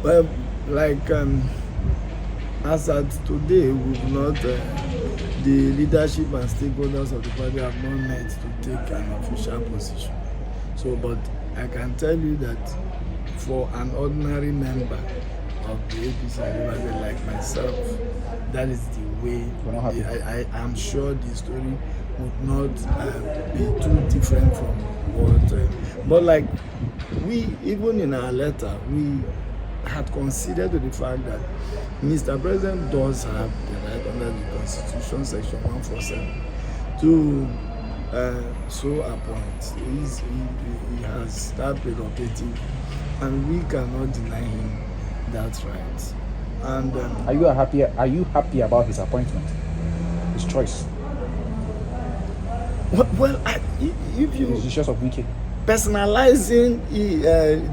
Well, like as at today, we've not, the leadership and stakeholders of the party have not met to take an official position. So, but I can tell you that for an ordinary member of the APC like myself, that is the way. I am sure the story would not be too different from what. But like we, even in our letter, we had considered the fact that Mr. President does have the right under the Constitution, Section 147, to so appoint. He has that prerogative, and we cannot deny him that right. And Are you happy about his appointment, his choice? Well, if you the decisions of Wike, personalizing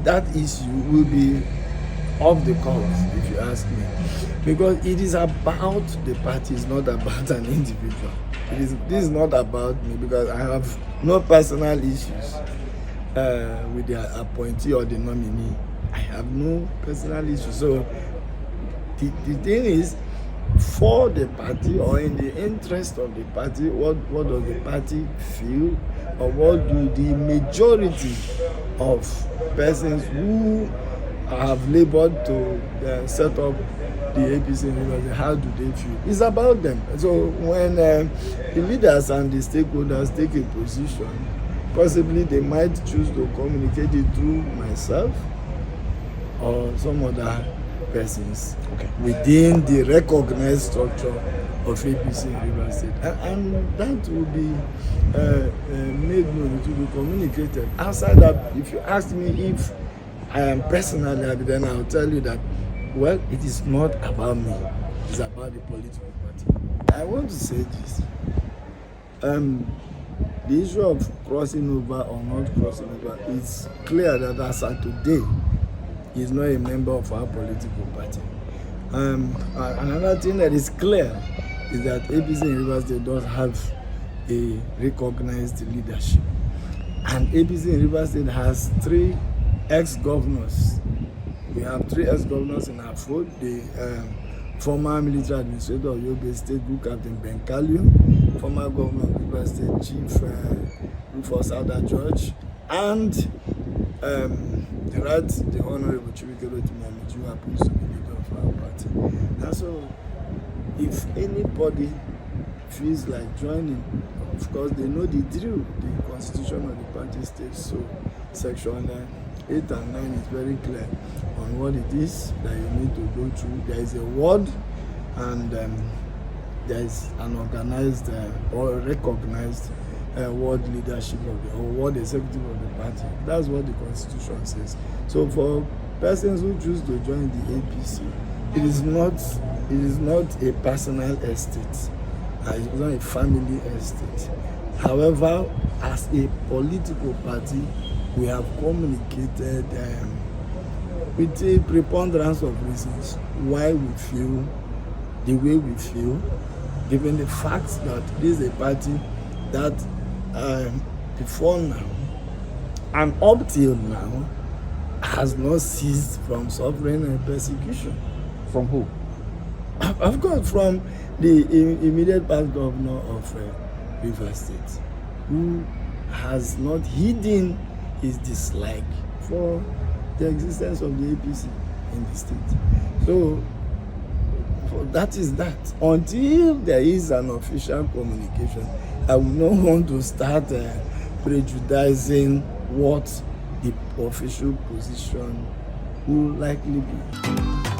that issue will be off the cuff, if you ask me, because it is about the party, it's not about an individual. This is not about me, because I have no personal issues with the appointee or the nominee. I have no personal issues. So the thing is, for the party or in the interest of the party, what does the party feel, or what do the majority of persons who have labored to set up the APC University, how do they feel? It's about them. So when the leaders and the stakeholders take a position, possibly they might choose to communicate it through myself or some other persons within the recognized structure of APC in Rivers State, and that will be made known, it will be communicated. Outside that, if you ask me if I am personally happy, then I'll tell you that, well, it is not about me, it's about the political party. I want to say this. The issue of crossing over or not crossing over, it's clear that as of today, he is not a member of our political party. Another thing that is clear is that APC in Rivers State does have a recognized leadership. And APC in Rivers State has 3 ex-governors. We have 3 ex-governors in our fold. The former military administrator of Yobe State, Group Captain Ben Kalyu, former governor of Rivers State, Chief Rufus Alda George, and the Honorable Nwauju, who happens to be leader of our party. And so, if anybody feels like joining, of course, they know the drill. The constitution of the party states so. Section 8 and 9 is very clear on what it is that you need to go through. There is a ward, and there is an organized or recognized ward leadership or ward executive of the party. That's what the constitution says. So for persons who choose to join the APC, it is not a personal estate. It's not a family estate. However, as a political party, we have communicated with a preponderance of reasons why we feel the way we feel, given the fact that this is a party that before now and up till now has not ceased from suffering persecution. From who? Of course, from the immediate past governor of Rivers State, who has not hidden his dislike for the existence of the APC in the state. So that is that. Until there is an official communication, I would not want to start prejudicing what the official position will likely be.